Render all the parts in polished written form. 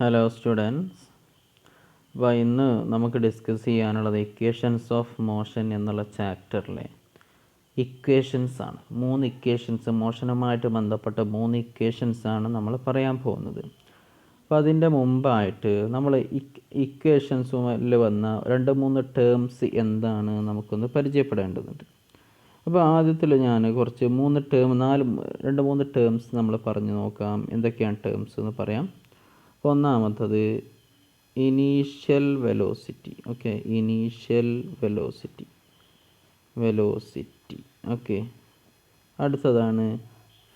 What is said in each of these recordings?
Hello students. അപ്പോൾ ഇന്ന് നമുക്ക് ഡിസ്കസ് ചെയ്യാനുള്ളത് ഇക്വേഷൻസ് ഓഫ് മോഷൻ എന്നുള്ള ചാപ്റ്ററിലെ ഇക്വേഷൻസ് ആണ്. 3 ഇക്വേഷൻസ്, മോഷനുമായിട്ട് ബന്ധപ്പെട്ട 3 ഇക്വേഷൻസ് ആണ് നമ്മൾ പറയാൻ പോകുന്നത്. അപ്പോൾ അതിൻ്റെ മുമ്പായിട്ട് നമ്മൾ ഇക്വേഷൻസിൽ വന്ന 2-3 ടേംസ് എന്താണ് നമുക്കൊന്ന് പരിചയപ്പെടേണ്ടതുണ്ട്. അപ്പോൾ ആദ്യത്തിൽ ഞാൻ കുറച്ച് 2-3 ടേംസ് നമ്മൾ പറഞ്ഞു നോക്കാം. എന്തൊക്കെയാണ് ടേംസ് എന്ന് പറയാം. ഒന്നാമത്തത് initial velocity. Okay, initial velocity. Okay, അടുത്തതാണ്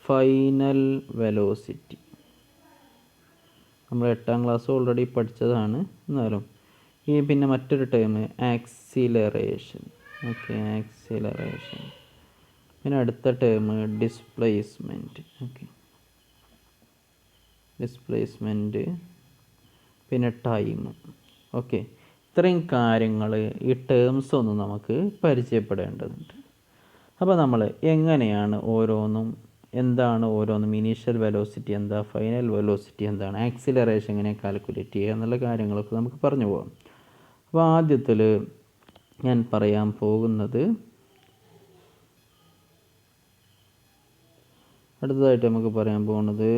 ഫൈനൽ വെലോസിറ്റി. നമ്മൾ 8ാം ക്ലാസ് ഓൾറെഡി പഠിച്ചതാണ്, എന്നാലും പിന്നെ മറ്റൊരു ടേം ആക്സിലറേഷൻ. Okay, acceleration. പിന്നെ അടുത്ത ടേം ഡിസ്പ്ലേസ്മെൻറ്റ്. ഓക്കെ, ഡിസ്പ്ലേസ്മെൻറ്റ്, പിന്നെ ടൈം. ഓക്കെ, ഇത്രയും കാര്യങ്ങൾ ഈ ടേംസ് ഒന്ന് നമുക്ക് പരിചയപ്പെടേണ്ടതുണ്ട്. അപ്പോൾ നമ്മൾ എങ്ങനെയാണ് എന്താണ് ഓരോന്നും ഇനീഷ്യൽ വെലോസിറ്റി എന്താ, ഫൈനൽ വെലോസിറ്റി എന്താണ്, ആക്സിലറേഷൻ എങ്ങനെ കാൽക്കുലേറ്റ് ചെയ്യുക എന്നുള്ള കാര്യങ്ങളൊക്കെ നമുക്ക് പറഞ്ഞു പോകാം. അപ്പോൾ ആദ്യത്തിൽ ഞാൻ പറയാൻ പോകുന്നത്, അടുത്തതായിട്ട് നമുക്ക് പറയാൻ പോകുന്നത്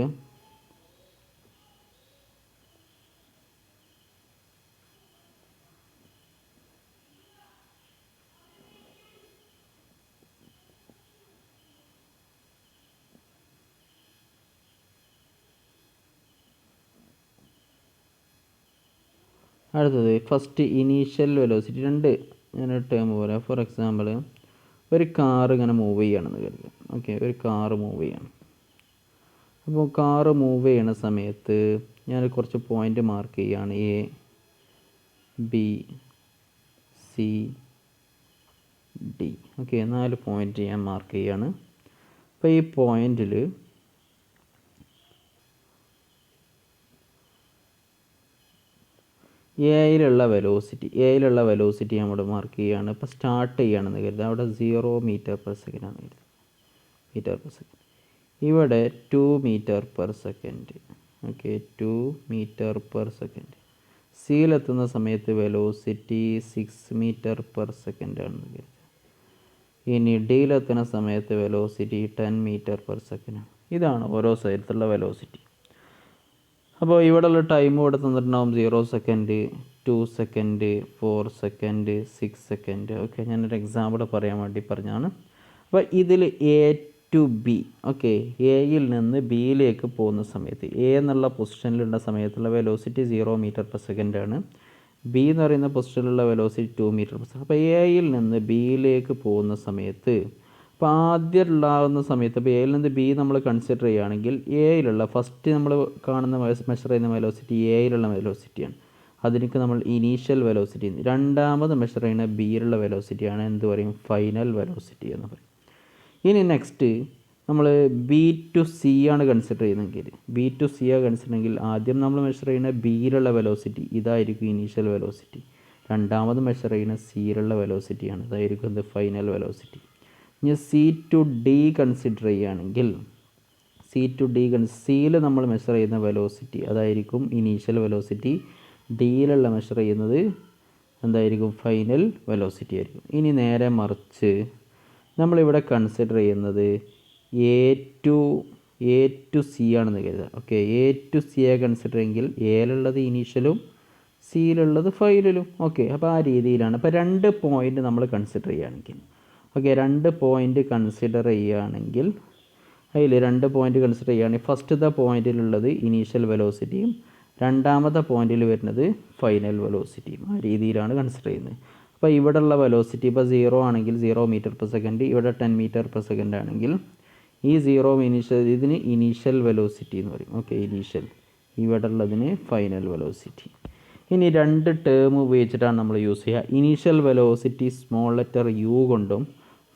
ഫസ്റ്റ് ഇനീഷ്യൽ വെലോസിറ്റി. ഞാനൊരു ടേം പറയാം. ഫോർ എക്സാമ്പിൾ, ഒരു കാർ ഇങ്ങനെ മൂവ് ചെയ്യുകയാണെന്ന് കരുതുക. ഓക്കെ, ഒരു കാറ് മൂവ് ചെയ്യണം. അപ്പോൾ കാറ് മൂവ് ചെയ്യണ സമയത്ത് ഞാൻ കുറച്ച് പോയിൻ്റ് മാർക്ക് ചെയ്യുകയാണ്. A, B, C, D. Okay, 4 point ഞാൻ മാർക്ക് ചെയ്യുകയാണ്. അപ്പോൾ ഈ പോയിൻ്റിൽ എയിലുള്ള വെലോസിറ്റി നമ്മൾ മാർക്ക് ചെയ്യുകയാണ്. ഇപ്പോൾ സ്റ്റാർട്ട് ചെയ്യുകയാണെന്ന് കരുതുക. അവിടെ 0 മീറ്റർ പെർ സെക്കൻഡ് ആണ് കരുതുക. ഇവിടെ 2 metre per second. Okay, 2 metre per second. സിയിലെത്തുന്ന സമയത്ത് വെലോസിറ്റി 6 മീറ്റർ പെർ സെക്കൻഡ് ആണെന്ന് കരുതുക. ഇനി ഡിയിലെത്തുന്ന സമയത്ത് വെലോസിറ്റി 10 മീറ്റർ പെർ സെക്കൻഡ് ആണ്. ഇതാണ് ഓരോ സ്ഥലത്തുള്ള വെലോസിറ്റി. അപ്പോൾ ഇവിടെയുള്ള ടൈം ഇവിടെ തന്നിട്ടുണ്ടാവും 0 second, 2 second, 4 second, 6 second. Okay, ഞാനൊരു എക്സാമ്പിൾ പറയാൻ വേണ്ടി പറഞ്ഞാണ്. അപ്പോൾ ഇതിൽ എ ടു ബി, ഓക്കെ, എയിൽ നിന്ന് ബിയിലേക്ക് പോകുന്ന സമയത്ത്, എ എന്നുള്ള പൊസിഷനിലുള്ള സമയത്തുള്ള വെലോസിറ്റി 0 മീറ്റർ പെർ സെക്കൻഡ് ആണ്. ബി എന്ന് പറയുന്ന പൊസിഷനിലുള്ള വെലോസിറ്റി 2 മീറ്റർ പെർ സെക്കൻഡ്. അപ്പോൾ എയിൽ നിന്ന് ബിയിലേക്ക് പോകുന്ന സമയത്ത്, അപ്പോൾ ആദ്യം ഉണ്ടാകുന്ന സമയത്ത്, അപ്പോൾ എയിൽ നിന്ന് ബി നമ്മൾ കൺസിഡർ ചെയ്യുകയാണെങ്കിൽ, എയിലുള്ള ഫസ്റ്റ് നമ്മൾ കാണുന്ന മെഷർ ചെയ്യുന്ന വെലോസിറ്റി എയിലുള്ള വെലോസിറ്റിയാണ്. അതിലേക്ക് നമ്മൾ ഇനീഷ്യൽ വെലോസിറ്റി. രണ്ടാമത് മെഷർ ചെയ്യുന്ന ബിയിലുള്ള വെലോസിറ്റിയാണ് എന്ത് പറയും, ഫൈനൽ വെലോസിറ്റി എന്ന് പറയും. ഇനി നെക്സ്റ്റ് നമ്മൾ ബി ടു സി ആണ് കൺസിഡർ ചെയ്യുന്നതെങ്കിൽ, ആദ്യം നമ്മൾ മെഷർ ചെയ്യുന്ന ബിയിലുള്ള വെലോസിറ്റി, ഇതായിരിക്കും ഇനീഷ്യൽ വെലോസിറ്റി. രണ്ടാമത് മെഷർ ചെയ്യുന്ന സിയിലുള്ള വെലോസിറ്റിയാണ്, ഇതായിരിക്കും എന്ത്, ഫൈനൽ വെലോസിറ്റി. ഇനി സി ടു ഡി കൺസിഡർ ചെയ്യുകയാണെങ്കിൽ, സിയിൽ നമ്മൾ മെഷർ ചെയ്യുന്ന വെലോസിറ്റി അതായിരിക്കും ഇനീഷ്യൽ വെലോസിറ്റി. ഡിയിലുള്ള മെഷർ ചെയ്യുന്നത് എന്തായിരിക്കും, ഫൈനൽ വെലോസിറ്റി ആയിരിക്കും. ഇനി നേരെ മറിച്ച് നമ്മളിവിടെ കൺസിഡർ ചെയ്യുന്നത് എ ടു സി ആണെന്ന് കരുതുക. ഓക്കെ, എ ടു സിയെ കൺസിഡർ എങ്കിൽ എയിലുള്ളത് ഇനീഷ്യലും സിയിലുള്ളത് ഫൈനലും. ഓക്കെ, അപ്പോൾ ആ രീതിയിലാണ്. അപ്പോൾ 2 പോയിൻ്റ് നമ്മൾ കൺസിഡർ ചെയ്യുകയാണെങ്കിൽ, ഓക്കെ, 2 പോയിൻ്റ് കൺസിഡർ ചെയ്യുകയാണെങ്കിൽ ഫസ്റ്റത്തെ പോയിന്റിലുള്ളത് ഇനീഷ്യൽ വെലോസിറ്റിയും രണ്ടാമത്തെ പോയിന്റിൽ വരുന്നത് ഫൈനൽ വെലോസിറ്റിയും. ആ രീതിയിലാണ് കൺസിഡർ ചെയ്യുന്നത്. അപ്പോൾ ഇവിടെയുള്ള വെലോസിറ്റി ഇപ്പോൾ 0 ആണെങ്കിൽ 0 മീറ്റർ പെർ സെക്കൻഡ്, ഇവിടെ 10 മീറ്റർ പെർ സെക്കൻഡ് ആണെങ്കിൽ ഈ 0 ഇതിന് ഇനീഷ്യൽ വെലോസിറ്റി എന്ന് പറയും. Okay, initial. ഇവിടെ ഉള്ളതിന് ഫൈനൽ വെലോസിറ്റി. ഇനി 2 ടേം ഉപയോഗിച്ചിട്ടാണ് നമ്മൾ യൂസ് ചെയ്യുക. Initial velocity small letter U കൊണ്ടും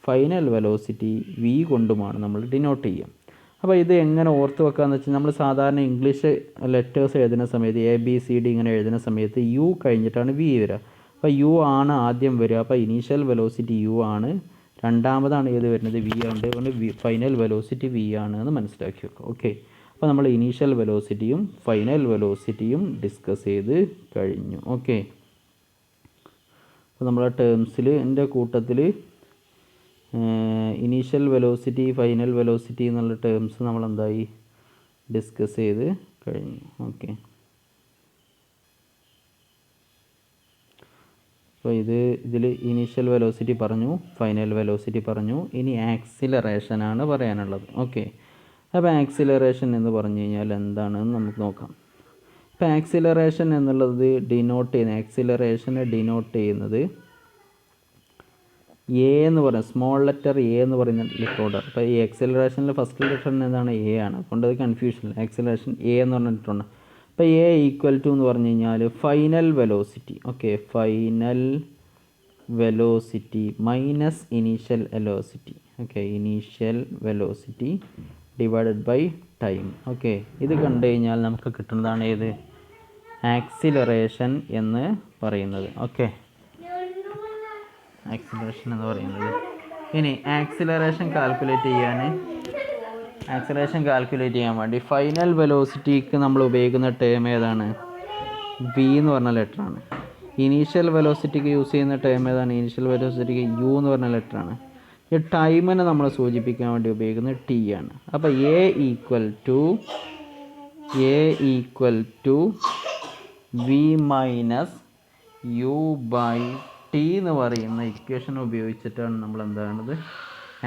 ഫൈനൽ വെലോസിറ്റി വി കൊണ്ടുമാണ് നമ്മൾ ഡിനോട്ട് ചെയ്യുക. അപ്പോൾ ഇത് എങ്ങനെ ഓർത്ത് വെക്കാമെന്ന് വെച്ചാൽ, നമ്മൾ സാധാരണ ഇംഗ്ലീഷ് ലെറ്റേഴ്സ് എഴുതുന്ന സമയത്ത് ABCD ഇങ്ങനെ എഴുതുന്ന സമയത്ത് യു കഴിഞ്ഞിട്ടാണ് വി വരിക. അപ്പോൾ യു ആണ് ആദ്യം വരിക. അപ്പോൾ ഇനീഷ്യൽ വെലോസിറ്റി യു ആണ്, രണ്ടാമതാണ് ഏത് വരുന്നത്, വി ആണ്. അതുകൊണ്ട് ഫൈനൽ വെലോസിറ്റി വി ആണ് എന്ന് മനസ്സിലാക്കി വെക്കുക. ഓക്കെ, അപ്പോൾ നമ്മൾ ഇനീഷ്യൽ വെലോസിറ്റിയും ഫൈനൽ വെലോസിറ്റിയും ഡിസ്കസ് ചെയ്ത് കഴിഞ്ഞു. ഓക്കെ, അപ്പോൾ നമ്മളെ ടേംസിൽ എൻ്റെ കൂട്ടത്തിൽ ഇനീഷ്യൽ വെലോസിറ്റി ഫൈനൽ വെലോസിറ്റി എന്നുള്ള ടേംസ് നമ്മളെന്തായി ഡിസ്കസ് ചെയ്ത് കഴിഞ്ഞു. ഓക്കെ, അപ്പോൾ ഇതിൽ ഇനീഷ്യൽ വെലോസിറ്റി പറഞ്ഞു, ഫൈനൽ വെലോസിറ്റി പറഞ്ഞു. ഇനി ആക്സിലറേഷനാണ് പറയാനുള്ളത്. ഓക്കെ, അപ്പോൾ ആക്സിലറേഷൻ എന്ന് പറഞ്ഞു കഴിഞ്ഞാൽ എന്താണെന്ന് നമുക്ക് നോക്കാം. ഇപ്പോൾ ആക്സിലറേഷൻ എന്നുള്ളത് ആക്സിലറേഷനെ ഡിനോട്ട് ചെയ്യുന്നത് എ എന്ന് പറയുന്നത് സ്മോൾ ലെറ്റർ എ എന്ന് പറയുന്ന ലെറ്റർ ഓർഡർ. അപ്പോൾ ഈ ആക്സിലറേഷനിൽ ഫസ്റ്റ് ലെറ്റർ എന്താണ്? എ ആണ്. അതുകൊണ്ട് അത് കൺഫ്യൂഷൻ. ആക്സിലറേഷൻ എ എന്ന് പറഞ്ഞിട്ടുണ്ട്. അപ്പോൾ എ ഈക്വൽ ടു എന്ന് പറഞ്ഞു കഴിഞ്ഞാൽ final velocity. Okay, final velocity minus initial velocity. Okay, initial velocity divided by time. Okay, ഇത് കണ്ടു കഴിഞ്ഞാൽ നമുക്ക് കിട്ടുന്നതാണ് ഏത്? ആക്സിലറേഷൻ എന്ന് പറയുന്നത്. ഓക്കെ, ആക്സിലറേഷൻ എന്ന് പറയുന്നത്. ഇനി ആക്സിലറേഷൻ കാൽക്കുലേറ്റ് ചെയ്യാൻ വേണ്ടി ഫൈനൽ വെലോസിറ്റിക്ക് നമ്മൾ ഉപയോഗിക്കുന്ന ടേം ഏതാണ്? വി എന്ന് പറഞ്ഞ ലെറ്ററാണ്. ഇനീഷ്യൽ വെലോസിറ്റിക്ക് യൂസ് ചെയ്യുന്ന ടേം ഏതാണ്? ഇനീഷ്യൽ വെലോസിറ്റിക്ക് യു എന്ന് പറഞ്ഞ ലെറ്ററാണ്. ഈ ടൈമിനെ നമ്മൾ സൂചിപ്പിക്കാൻ വേണ്ടി ഉപയോഗിക്കുന്നത് ടി ആണ്. അപ്പോൾ A equal to V minus U by T എന്ന് പറയുന്ന ഇക്വേഷൻ ഉപയോഗിച്ചിട്ടാണ് നമ്മൾ എന്താണത്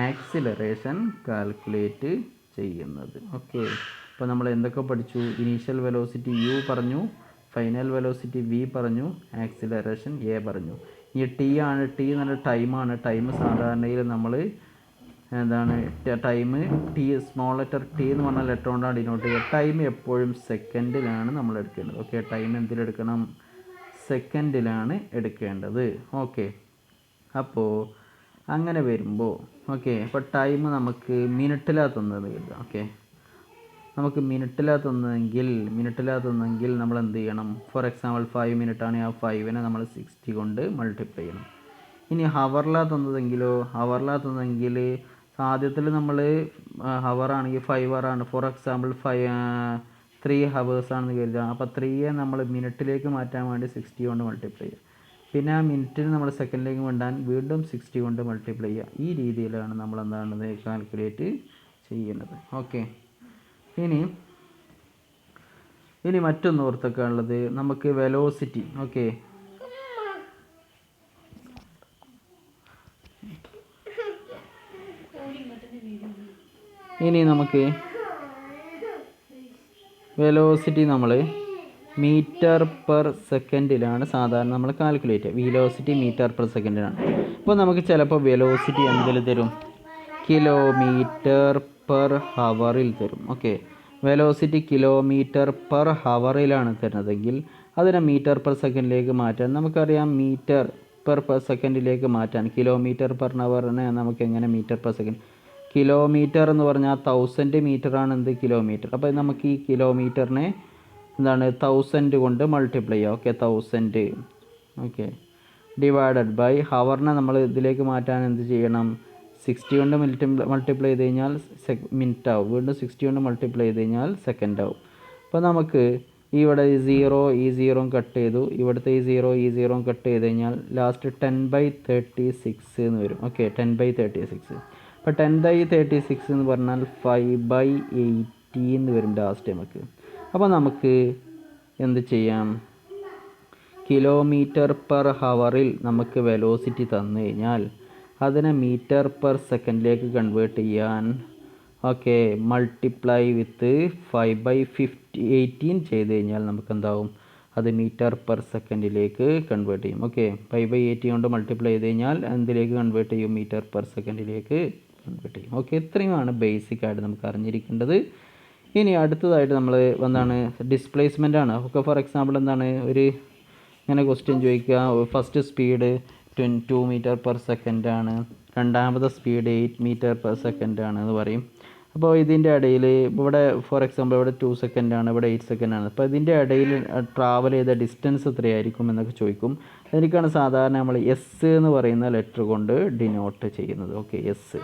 ആക്സിലറേഷൻ കാൽക്കുലേറ്റ് ചെയ്യുന്നത്. ഓക്കെ, അപ്പോൾ നമ്മൾ എന്തൊക്കെ പഠിച്ചു? ഇനീഷ്യൽ വെലോസിറ്റി യു പറഞ്ഞു, ഫൈനൽ വെലോസിറ്റി വി പറഞ്ഞു, ആക്സിലറേഷൻ എ പറഞ്ഞു. ഈ ടി എന്നുള്ള ടൈമാണ്. ടൈം സാധാരണയിൽ നമ്മൾ എന്താണ് ടി സ്മോൾ ലെറ്റർ ടി എന്ന് പറഞ്ഞ ലെറ്റർ കൊണ്ടാണ് ഡിനോട്ട് ചെയ്യുക. ടൈം എപ്പോഴും സെക്കൻഡിലാണ് നമ്മൾ എടുക്കേണ്ടത്. Okay, time എന്തിലെടുക്കണം? സെക്കൻഡിലാണ് എടുക്കേണ്ടത്. ഓക്കെ, അപ്പോൾ അങ്ങനെ വരുമ്പോൾ അപ്പോൾ ടൈം നമുക്ക് മിനിറ്റിലാണ് തന്നത്. ഓക്കെ, നമുക്ക് മിനിറ്റിലാണ് തന്നെങ്കിൽ നമ്മൾ എന്ത് ചെയ്യണം? ഫോർ എക്സാമ്പിൾ 5 മിനിറ്റാണ്. ആ 5നെ നമ്മൾ 60 കൊണ്ട് മൾട്ടിപ്ലൈ ചെയ്യണം. ഇനി ഹവറിലാണ് തന്നതെങ്കിൽ ആദ്യത്തിൽ നമ്മൾ ഹവറാണെങ്കിൽ 5 ഹവറാണ്. ഫോർ എക്സാമ്പിൾ 3 ഹവേഴ്സ് ആണെന്ന് കരുതുക. അപ്പോൾ 3യെ നമ്മൾ മിനിറ്റിലേക്ക് മാറ്റാൻ വേണ്ടി 60 കൊണ്ട് മൾട്ടിപ്ലൈ ചെയ്യുക. പിന്നെ ആ മിനിറ്റിന് നമ്മൾ സെക്കൻഡിലേക്ക് വേണ്ടാൻ വീണ്ടും 60 കൊണ്ട് മൾട്ടിപ്ലൈ ചെയ്യുക. ഈ രീതിയിലാണ് നമ്മൾ എന്താണത് കാൽക്കുലേറ്റ് ചെയ്യുന്നത്. ഓക്കെ, ഇനി മറ്റൊന്ന് ഓർത്തൊക്കെയുള്ളത് നമുക്ക് വെലോസിറ്റി. ഓക്കെ, ഇനി നമുക്ക് വെലോസിറ്റി നമ്മൾ മീറ്റർ പെർ സെക്കൻഡിലാണ് സാധാരണ നമ്മൾ കാൽക്കുലേറ്റ് ചെയ്യുക. വെലോസിറ്റി മീറ്റർ പെർ സെക്കൻഡിലാണ്. അപ്പോൾ നമുക്ക് ചിലപ്പോൾ വെലോസിറ്റി എന്തിൽ തരും? കിലോമീറ്റർ പെർ ഹവറിൽ തരും. ഓക്കെ, വെലോസിറ്റി കിലോമീറ്റർ പെർ ഹവറിലാണ് തരുന്നതെങ്കിൽ അതിനെ മീറ്റർ പെർ സെക്കൻഡിലേക്ക് മാറ്റാൻ നമുക്കറിയാം. മീറ്റർ പെർ സെക്കൻഡിലേക്ക് മാറ്റാൻ കിലോമീറ്റർ പെർ ഹവറിനെ നമുക്ക് എങ്ങനെ മീറ്റർ പെർ സെക്കൻഡ്? കിലോമീറ്റർ എന്ന് പറഞ്ഞാൽ 1000 മീറ്ററാണ് എന്ത്? കിലോമീറ്റർ. അപ്പോൾ നമുക്ക് ഈ കിലോമീറ്ററിനെ എന്താണ് 1000 കൊണ്ട് മൾട്ടിപ്ലൈ ചെയ്യുക. ഓക്കെ, 1000 ഓക്കെ ഡിവൈഡഡ് ബൈ ഹവറിനെ നമ്മൾ ഇതിലേക്ക് മാറ്റാൻ എന്ത് ചെയ്യണം? 60 കൊണ്ട് മൾട്ടിപ്ലൈ ചെയ്ത് കഴിഞ്ഞാൽ മിനിറ്റ് ആവും. വീണ്ടും 60 കൊണ്ട് മൾട്ടിപ്ലൈ ചെയ്ത് കഴിഞ്ഞാൽ സെക്കൻഡ് ആവും. അപ്പോൾ നമുക്ക് ഇവിടെ ഈ 0 കട്ട് ചെയ്തു. ഇവിടുത്തെ ഈ 0 കട്ട് ചെയ്ത് കഴിഞ്ഞാൽ ലാസ്റ്റ് 10/36 എന്ന് വരും. ഓക്കെ, 10/36. അപ്പോൾ 10/36 എന്ന് പറഞ്ഞാൽ 5/80 എന്ന് വരും ലാസ്റ്റ് നമുക്ക്. അപ്പോൾ നമുക്ക് എന്ത് ചെയ്യാം? കിലോമീറ്റർ പെർ ഹവറിൽ നമുക്ക് വെലോസിറ്റി തന്നു കഴിഞ്ഞാൽ അതിനെ മീറ്റർ പെർ സെക്കൻഡിലേക്ക് കൺവേർട്ട് ചെയ്യാൻ ഓക്കെ മൾട്ടിപ്ലൈ വിത്ത് 5/18 ചെയ്ത് കഴിഞ്ഞാൽ നമുക്ക് എന്താവും? അത് മീറ്റർ പെർ സെക്കൻഡിലേക്ക് കൺവേർട്ട് ചെയ്യും. ഓക്കെ, 5/80 കൊണ്ട് മൾട്ടിപ്ലൈ ചെയ്ത് കഴിഞ്ഞാൽ എന്തിലേക്ക് കൺവേർട്ട് ചെയ്യും? മീറ്റർ പെർ സെക്കൻഡിലേക്ക് കൺവേർട്ട് ചെയ്യും. ഓക്കെ, ഇത്രയുമാണ് ബേസിക്കായിട്ട് നമുക്ക് അറിഞ്ഞിരിക്കേണ്ടത്. ഇനി അടുത്തതായിട്ട് നമ്മൾ എന്താണ്? ഡിസ്പ്ലേസ്മെൻ്റ് ആണ്. ഓക്കെ, ഫോർ എക്സാമ്പിൾ എന്താണ്? ഇങ്ങനെ ക്വസ്റ്റ്യൻ ചോദിക്കുക. First speed 2 metre per second ആണ്, രണ്ടാമത്തെ സ്പീഡ് 8 മീറ്റർ പെർ സെക്കൻഡ് ആണ് എന്ന് പറയും. അപ്പോൾ ഇതിൻ്റെ ഇടയിൽ ഇവിടെ ഫോർ എക്സാമ്പിൾ ഇവിടെ 2 സെക്കൻഡാണ്, ഇവിടെ 8 സെക്കൻഡാണ്. അപ്പോൾ ഇതിൻ്റെ ഇടയിൽ ട്രാവൽ ചെയ്ത ഡിസ്റ്റൻസ് എത്രയായിരിക്കും എന്നൊക്കെ ചോദിക്കും. അതിനൊക്കെയാണ് സാധാരണ നമ്മൾ എസ് എന്ന് പറയുന്ന ലെറ്റർ കൊണ്ട് ഡിനോട്ട് ചെയ്യുന്നത്. Okay, S.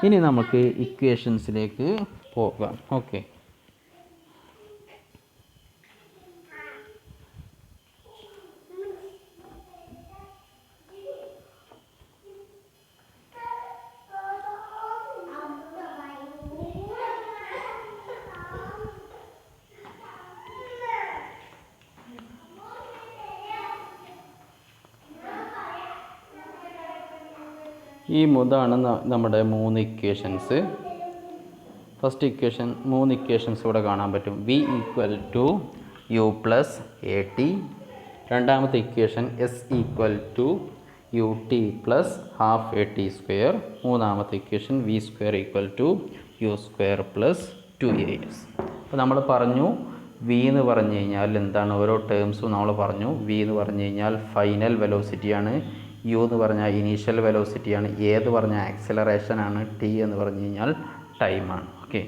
ഇനി നമുക്ക് ഇക്വേഷൻസിലേക്ക് പോകാം. ഓക്കെ, ഇതാണ് നമ്മുടെ 3 ഇക്വേഷൻസ്. ഫസ്റ്റ് ഇക്വേഷൻ 3 ഇക്വേഷൻസ് ഇവിടെ കാണാൻ പറ്റും. v equal to u plus a t. രണ്ടാമത്തെ equation s equal to U T plus half A T square. മൂന്നാമത്തെ equation v square equal to u square plus 2as. അപ്പോൾ നമ്മൾ പറഞ്ഞു V എന്ന് പറഞ്ഞു കഴിഞ്ഞാൽ എന്താണ്, ഓരോ ടേംസും നമ്മൾ പറഞ്ഞു. വി എന്ന് പറഞ്ഞു കഴിഞ്ഞാൽ ഫൈനൽ വെലോസിറ്റിയാണ്, യു എന്ന് പറഞ്ഞാൽ ഇനീഷ്യൽ വെലോസിറ്റിയാണ്, എ എന്ന് പറഞ്ഞാൽ ആക്സിലറേഷനാണ്, ടി എന്ന് പറഞ്ഞു കഴിഞ്ഞാൽ ടൈമാണ്. ഓക്കെ,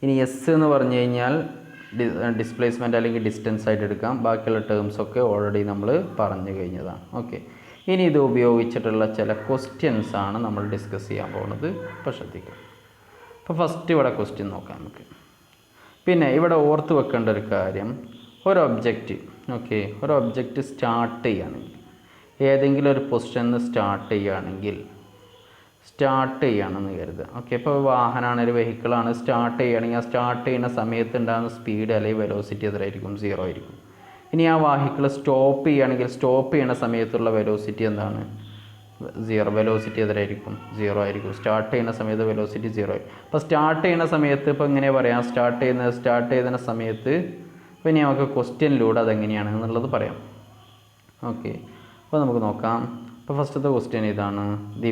ഇനി എസ് എന്ന് പറഞ്ഞു കഴിഞ്ഞാൽ ഡിസ്പ്ലേസ്മെൻറ്റ് അല്ലെങ്കിൽ ഡിസ്റ്റൻസ് ആയിട്ട് എടുക്കാം. ബാക്കിയുള്ള ടേംസൊക്കെ ഓൾറെഡി നമ്മൾ പറഞ്ഞു കഴിഞ്ഞതാണ്. ഓക്കെ, ഇനി ഇത് ഉപയോഗിച്ചിട്ടുള്ള ചില ക്വസ്റ്റ്യൻസ് ആണ് നമ്മൾ ഡിസ്കസ് ചെയ്യാൻ പോകുന്നത്. ഇപ്പോൾ ശ്രദ്ധിക്കുക. അപ്പോൾ ഫസ്റ്റ് ഇവിടെ ക്വസ്റ്റ്യൻ നോക്കാം നമുക്ക്. പിന്നെ ഇവിടെ ഓർത്ത് വെക്കേണ്ട ഒരു കാര്യം, ഒരു ഒബ്ജക്റ്റ് ഒരു ഒബ്ജക്റ്റ് സ്റ്റാർട്ട് ചെയ്യുകയാണെങ്കിൽ, ഏതെങ്കിലും ഒരു പൊസിഷനിൽ സ്റ്റാർട്ട് ചെയ്യുകയാണെന്ന് കരുതുക. ഓക്കെ, ഇപ്പോൾ വാഹനമാണ്, ഒരു വെഹിക്കിളാണ്, സ്റ്റാർട്ട് ചെയ്യുകയാണെങ്കിൽ ആ സ്റ്റാർട്ട് ചെയ്യുന്ന സമയത്ത് ഉണ്ടാകുന്ന സ്പീഡ് അല്ലെങ്കിൽ വെലോസിറ്റി എത്രയായിരിക്കും? 0 ആയിരിക്കും. ഇനി ആ വെഹിക്കിൾ സ്റ്റോപ്പ് ചെയ്യുകയാണെങ്കിൽ സ്റ്റോപ്പ് ചെയ്യുന്ന സമയത്തുള്ള വെലോസിറ്റി എന്താണ്? 0. വെലോസിറ്റി എത്രയായിരിക്കും? 0 ആയിരിക്കും. സ്റ്റാർട്ട് ചെയ്യുന്ന സമയത്ത് വെലോസിറ്റി 0 ആയിരിക്കും. അപ്പോൾ സ്റ്റാർട്ട് ചെയ്യുന്ന സമയത്ത് ഇപ്പോൾ ഇങ്ങനെ പറയാം, സ്റ്റാർട്ട് ചെയ്യുന്ന സമയത്ത് ഇപ്പോൾ ഇനി നമുക്ക് ക്വസ്റ്റ്യനിലൂടെ അതെങ്ങനെയാണ് എന്നുള്ളത് പറയാം. ഓക്കെ, അപ്പോൾ നമുക്ക് നോക്കാം. അപ്പോൾ ഫസ്റ്റത്തെ ക്വസ്റ്റ്യൻ ഇതാണ്. The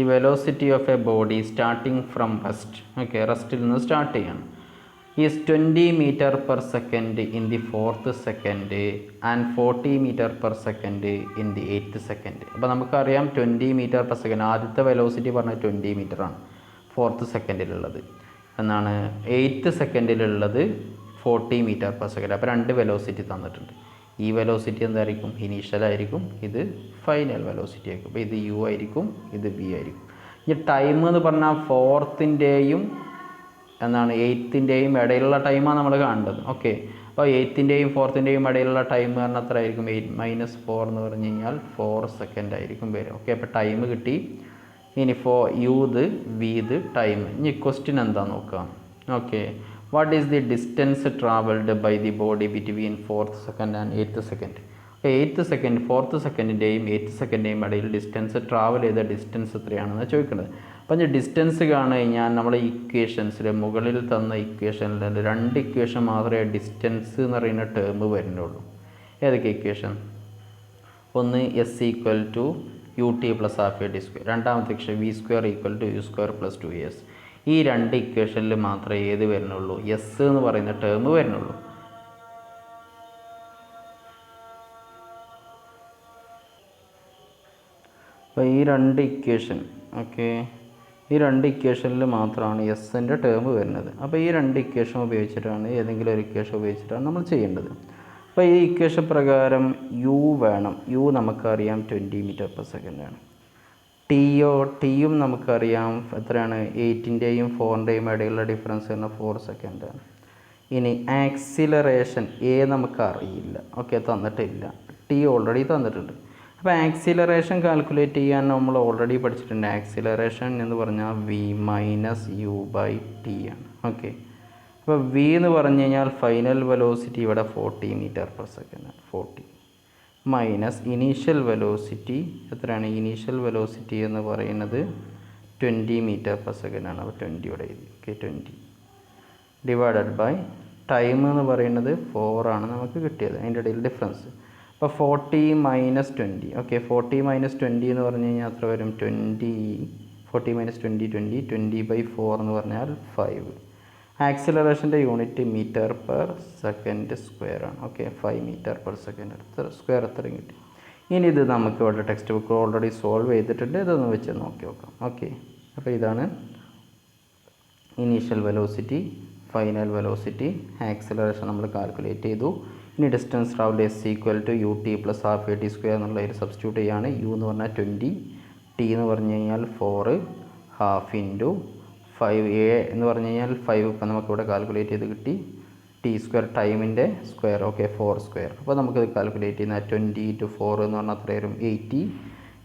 velocity of a body starting from rest. Okay, റെസ്റ്റിൽ നിന്ന് സ്റ്റാർട്ട് ചെയ്യണം. Is 20 meter per second in the 4th second and 40 meter per second in the 8th second. അപ്പോൾ നമുക്കറിയാം 20 meter per second, ആദ്യത്തെ വെലോസിറ്റി പറഞ്ഞാൽ 20 meter ആണ്, 4th സെക്കൻഡിലുള്ളത് എന്നാണ്, 8th സെക്കൻഡിലുള്ളത് 40 meter per second. അപ്പോൾ 2 വെലോസിറ്റി തന്നിട്ടുണ്ട്. ഈ വെലോസിറ്റി എന്തായിരിക്കും? ഇനീഷ്യൽ ആയിരിക്കും, ഇത് ഫൈനൽ വെലോസിറ്റി ആയിരിക്കും. അപ്പോൾ ഇത് യു ആയിരിക്കും, ഇത് വി ആയിരിക്കും. ഈ ടൈം എന്ന് പറഞ്ഞാൽ 4th-ൻ്റെയും 8th-ൻ്റെയും ഇടയിലുള്ള ടൈമാണ് നമ്മൾ കാണേണ്ടത്. ഓക്കെ, അപ്പോൾ 8th-ൻ്റെയും 4th-ൻ്റെയും ഇടയിലുള്ള ടൈം പറഞ്ഞാൽ എത്ര ആയിരിക്കും? 8 - 4 എന്ന് പറഞ്ഞു കഴിഞ്ഞാൽ 4 സെക്കൻഡ് ആയിരിക്കും വരും. ഓക്കെ, അപ്പോൾ ടൈം കിട്ടി. ഇനി യു ഇത്, വി ഇത് ടൈം. ഇനി ക്വസ്റ്റ്യൻ എന്താ നോക്കാം. Okay, what is the distance travelled by the body between 4th second and 8th second? 8th second 4th second-ൻ്റെയും 8th second-ൻ്റെയും ഇടയിൽ ഡിസ്റ്റൻസ് ട്രാവൽ ചെയ്ത ഡിസ്റ്റൻസ് എത്രയാണെന്ന് ചോദിക്കുന്നത്. അപ്പം ഈ ഡിസ്റ്റൻസ് കാണു കഴിഞ്ഞാൽ നമ്മൾ ഇക്വേഷൻസിൽ മുകളിൽ തന്ന ഇക്വേഷനിൽ 2 ഇക്വേഷൻ മാത്രമേ ഡിസ്റ്റൻസ് എന്ന് പറയുന്ന ടേം വരുന്നുള്ളൂ. ഏതൊക്കെ ഇക്വേഷൻ? ഒന്ന് s equal to U T plus half A T square, രണ്ടാമത്തെ equation v square equal to u square plus 2as. ഈ 2 ഇക്വേഷനിൽ മാത്രമേ ഏത് വരുന്നുള്ളൂ? എസ് എന്ന് പറയുന്ന ടേം വരുന്നുള്ളൂ. അപ്പോൾ ഈ 2 ഇക്വേഷൻ, ഓക്കെ, ഈ 2 ഇക്വേഷനിൽ മാത്രമാണ് എസിൻ്റെ ടേം വരുന്നത്. അപ്പോൾ ഈ 2 ഇക്വേഷൻ ഉപയോഗിച്ചിട്ടാണ്, ഏതെങ്കിലും ഒരു ഇക്വേഷൻ ഉപയോഗിച്ചിട്ടാണ് നമ്മൾ ചെയ്യേണ്ടത്. അപ്പോൾ ഈ ഇക്വേഷൻ പ്രകാരം യു വേണം. യു നമുക്കറിയാം 20 meter per second ആണ്. ടിയും നമുക്കറിയാം എത്രയാണ്? 8ൻ്റെയും 4ൻ്റെയും ഇടയിലുള്ള ഡിഫറൻസ് പറഞ്ഞാൽ 4 സെക്കൻഡാണ്. ഇനി ആക്സിലറേഷൻ എ നമുക്കറിയില്ല. ഓക്കെ, തന്നിട്ടില്ല. ടി ഓൾറെഡി തന്നിട്ടുണ്ട്. അപ്പോൾ ആക്സിലറേഷൻ കാൽക്കുലേറ്റ് ചെയ്യാൻ നമ്മൾ ഓൾറെഡി പഠിച്ചിട്ടുണ്ട്. ആക്സിലറേഷൻ എന്ന് പറഞ്ഞാൽ V minus U by T ആണ്. ഓക്കെ, അപ്പോൾ വി എന്ന് പറഞ്ഞു കഴിഞ്ഞാൽ ഫൈനൽ വെലോസിറ്റി ഇവിടെ 40 meter per second ആണ്. 40 മൈനസ് ഇനീഷ്യൽ വെലോസിറ്റി എത്രയാണ്? ഇനീഷ്യൽ വെലോസിറ്റി എന്ന് പറയുന്നത് 20 meter per second ആണ്. അപ്പോൾ 20 ഇവിടെ എഴുതി. ഓക്കെ, 20 ഡിവൈഡഡ് ബൈ ടൈം എന്ന് പറയുന്നത് 4 ആണ് നമുക്ക് കിട്ടിയത്, അതിൻ്റെ ഇടയിൽ ഡിഫറൻസ്. അപ്പോൾ 40 - 20. ഓക്കെ, 40 - 20 എന്ന് പറഞ്ഞു കഴിഞ്ഞാൽ എത്ര വരും? 20. 40 - 20 20/4 എന്ന് പറഞ്ഞാൽ 5. ആക്സിലറേഷൻ്റെ unit metre per second square ആണ്. Okay, 5 meter per second square എത്രയും കിട്ടി. ഇനി ഇത് നമുക്ക് ഇവിടെ ടെക്സ്റ്റ് ബുക്ക് ഓൾറെഡി സോൾവ് ചെയ്തിട്ടുണ്ട്. ഇതൊന്ന് വെച്ച് നോക്കി നോക്കാം. ഓക്കെ, അപ്പോൾ ഇതാണ് initial velocity, final velocity, acceleration നമ്മൾ കാൽക്കുലേറ്റ് ചെയ്തു. ഇനി distance travel S equal to U T plus half A T square എന്നുള്ള ഒരു സബ്സ്റ്റിറ്റ്യൂട്ട് ചെയ്യാണ്. യു എന്ന് പറഞ്ഞാൽ 20, ടി എന്ന് പറഞ്ഞു കഴിഞ്ഞാൽ 4, ഹാഫ് ഇൻറ്റു 5, എ എന്ന് പറഞ്ഞു കഴിഞ്ഞാൽ 5 ഇപ്പം നമുക്കിവിടെ കാൽക്കുലേറ്റ് ചെയ്ത് കിട്ടി. ടി സ്ക്വയർ ടൈമിൻ്റെ സ്ക്വയർ, ഓക്കെ, 4 സ്ക്വയർ. അപ്പോൾ നമുക്കത് കാൽക്കുലേറ്റ് ചെയ്യുന്ന 20 × 4 എന്ന് പറഞ്ഞാൽ അത്ര വരും 80.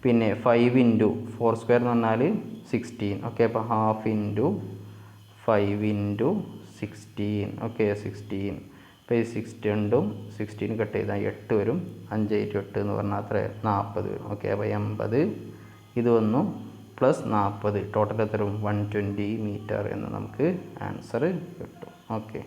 പിന്നെ 5 × 4 സ്ക്വയർ എന്ന് പറഞ്ഞാൽ 16. ഓക്കെ, അപ്പോൾ ഹാഫ് ഇൻറ്റു 5 × 16. ഓക്കെ, 16. അപ്പോൾ ഈ 16 കട്ട് ചെയ്താൽ 8 വരും. 5 8 8 എന്ന് പറഞ്ഞാൽ അത്ര 40 വരും. ഓക്കെ, അപ്പോൾ 80 ഇത് വന്നു പ്ലസ് 40 ടോട്ടൽ എത്ര വരും 120 മീറ്റർ എന്ന് നമുക്ക് ആൻസർ കിട്ടും. ഓക്കെ.